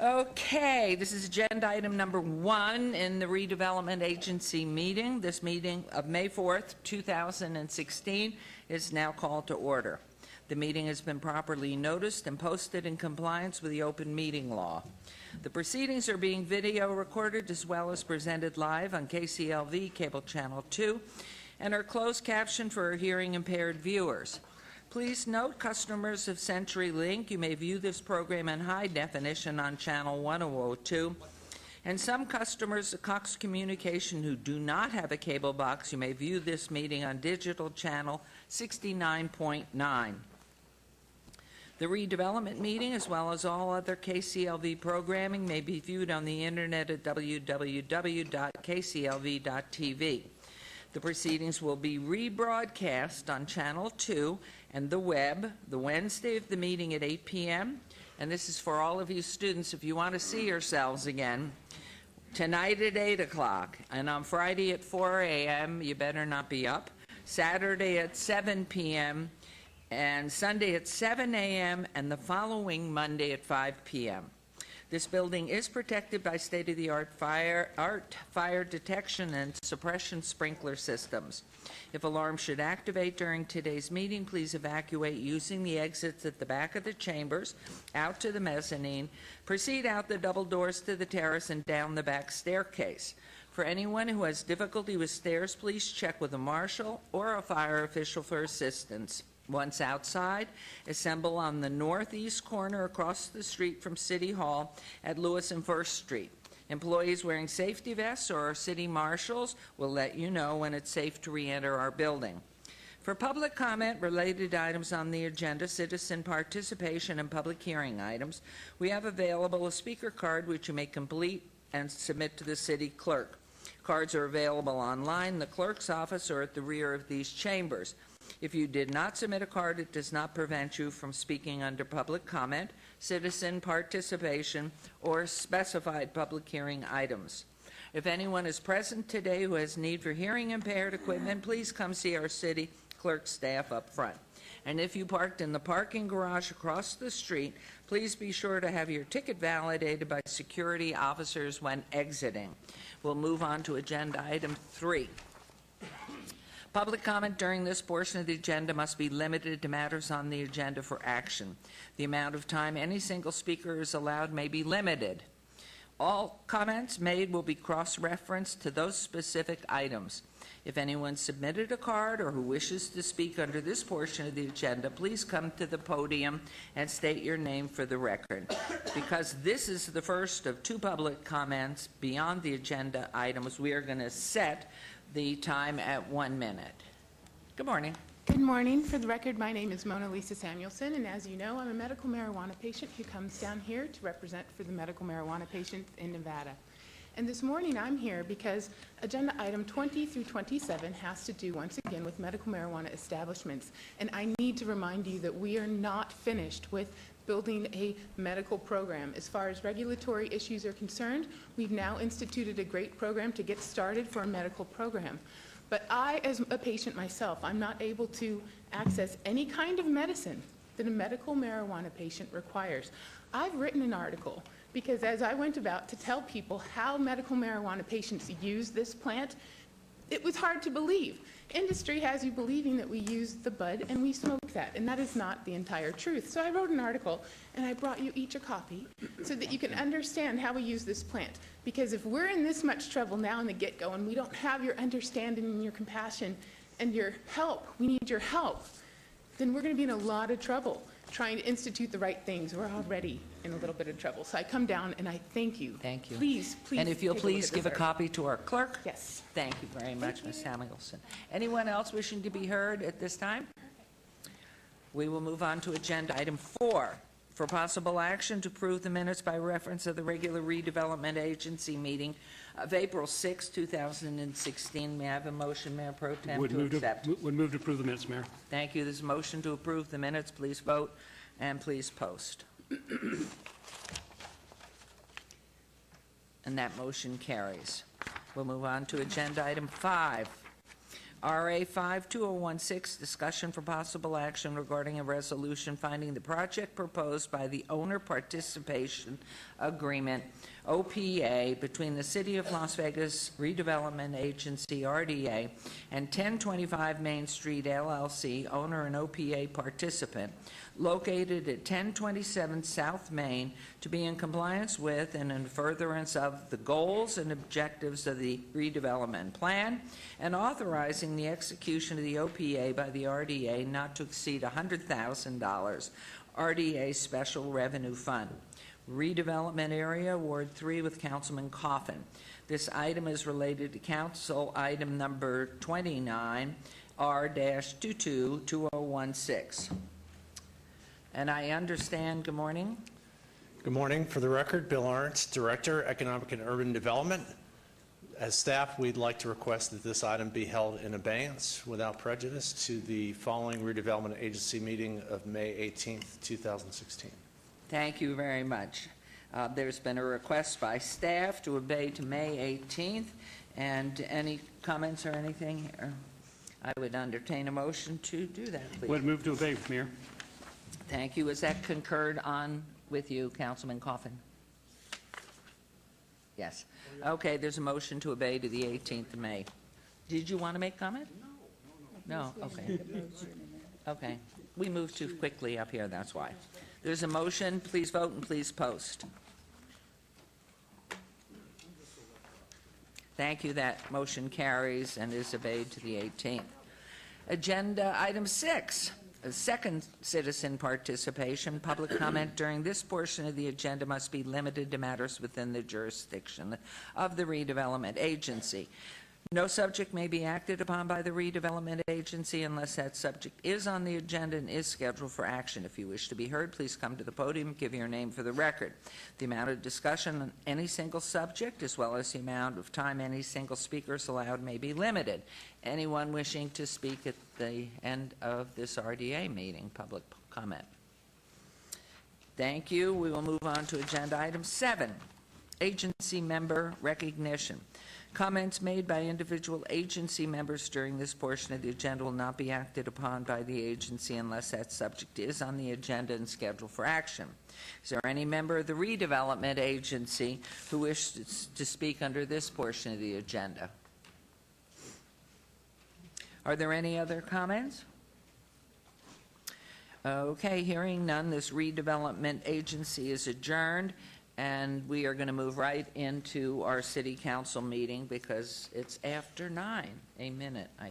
Okay, this is agenda item number 1 in the Redevelopment Agency meeting. This meeting of May 4th, 2016 is now called to order. The meeting has been properly noticed and posted in compliance with the open meeting law. The proceedings are being video recorded as well as presented live on KCLV Cable Channel 2 and are closed captioned for hearing impaired viewers. Please note, customers of CenturyLink, you may view this program in high definition on channel 1002. And some customers of Cox Communication who do not have a cable box, you may view this meeting on digital channel 69.9. The redevelopment meeting, as well as all other KCLV programming, may be viewed on the internet at www.kclv.tv. The proceedings will be rebroadcast on Channel 2 and the web the Wednesday of the meeting at 8 p.m. And this is for all of you students if you want to see yourselves again. Tonight at 8 o'clock and on Friday at 4 a.m. You better not be up. Saturday at 7 p.m. and Sunday at 7 a.m. and the following Monday at 5 p.m. This building is protected by state-of-the-art fire detection and suppression sprinkler systems. If alarms should activate during today's meeting, please evacuate using the exits at the back of the chambers, out to the mezzanine, proceed out the double doors to the terrace and down the back staircase. For anyone who has difficulty with stairs, please check with a marshal or a fire official for assistance. Once outside, assemble on the northeast corner across the street from City Hall at Lewis and First Street. Employees wearing safety vests or our city marshals will let you know when it's safe to re-enter our building. For public comment related items on the agenda, citizen participation and public hearing items, we have available a speaker card which you may complete and submit to the city clerk. Cards are available online in the clerk's office or at the rear of these chambers. If you did not submit a card, it does not prevent you from speaking under public comment, citizen participation, or specified public hearing items. If anyone is present today who has need for hearing impaired equipment, please come see our city clerk staff up front. And if you parked in the parking garage across the street, please be sure to have your ticket validated by security officers when exiting. We'll move on to agenda item 3. Public comment during this portion of the agenda must be limited to matters on the agenda for action. The amount of time any single speaker is allowed may be limited. All comments made will be cross-referenced to those specific items. If anyone submitted a card or who wishes to speak under this portion of the agenda, please come to the podium and state your name for the record. Because this is the first of 2 public comments beyond the agenda items, we are going to set the time at 1 minute. Good morning. Good morning. For the record, my name is Mona Lisa Samuelson, and as you know, I'm a medical marijuana patient who comes down here to represent for the medical marijuana patients in Nevada. And this morning I'm here because agenda item 20 through 27 has to do once again with medical marijuana establishments. And I need to remind you that we are not finished with building a medical program. As far as regulatory issues are concerned, we've now instituted a great program to get started for a medical program. But I, as a patient myself, I'm not able to access any kind of medicine that a medical marijuana patient requires. I've written an article because as I went about to tell people how medical marijuana patients use this plant, it was hard to believe. Industry has you believing that we use the bud and we smoke that, and that is not the entire truth. So I wrote an article, and I brought you each a copy so that you can understand how we use this plant. Because if we're in this much trouble now in the get-go and we don't have your understanding and your compassion and your help, we need your help, then we're going to be in a lot of trouble trying to institute the right things. We're already in a little bit of trouble. So I come down and I thank you. Thank you. Please. And if you'll please give a copy to our clerk. Yes. Thank you very much, Ms. Samuelson. Anyone else wishing to be heard at this time? We will move on to agenda item 4. For possible action to approve the minutes by reference of the regular redevelopment agency meeting of April 6, 2016. May I have a motion, Mayor Pro Tem, to accept? Would move to approve the minutes, Mayor. Thank you. There's a motion to approve the minutes. Please vote and please post. And that motion carries. We'll move on to agenda item 5. RA 52016, discussion for possible action regarding a resolution finding the project proposed by the Owner Participation Agreement, OPA, between the City of Las Vegas Redevelopment Agency, RDA, and 1025 Main Street, LLC, owner and OPA participant, located at 1027 South Main, to be in compliance with and in furtherance of the goals and objectives of the redevelopment plan, and authorizing the execution of the OPA by the RDA not to exceed $100,000, RDA Special Revenue Fund. Redevelopment Area, Ward 3, with Councilman Coffin. This item is related to Council Item Number 29, R-222016. And I understand, good morning. Good morning. For the record, Bill Arndt, Director, Economic and Urban Development. As staff, we'd like to request that this item be held in abeyance without prejudice to the following redevelopment agency meeting of May 18th, 2016. Thank you very much. There's been a request by staff to obey to May 18th. And any comments or anything? I would entertain a motion to do that, please. Would move to obey, Mayor. Thank you. Is that concurred on with you, Councilman Coffin? Yes. Okay, there's a motion to obey to the 18th of May. Did you want to make comment? No. No? Okay. Okay. We moved too quickly up here, that's why. There's a motion. Please vote and please post. Thank you. That motion carries and is obeyed to the 18th. Agenda item 6. Second, citizen participation. Public comment during this portion of the agenda must be limited to matters within the jurisdiction of the redevelopment agency. No subject may be acted upon by the redevelopment agency unless that subject is on the agenda and is scheduled for action. If you wish to be heard, please come to the podium and give your name for the record. The amount of discussion on any single subject, as well as the amount of time any single speaker is allowed, may be limited. Anyone wishing to speak at the end of this RDA meeting, public comment. Thank you. We will move on to agenda item 7, agency member recognition. Comments made by individual agency members during this portion of the agenda will not be acted upon by the agency unless that subject is on the agenda and scheduled for action. Is there any member of the redevelopment agency who wishes to speak under this portion of the agenda? Are there any other comments? Okay, hearing none, this redevelopment agency is adjourned. And we are going to move right into our city council meeting because it's after 9, a minute, I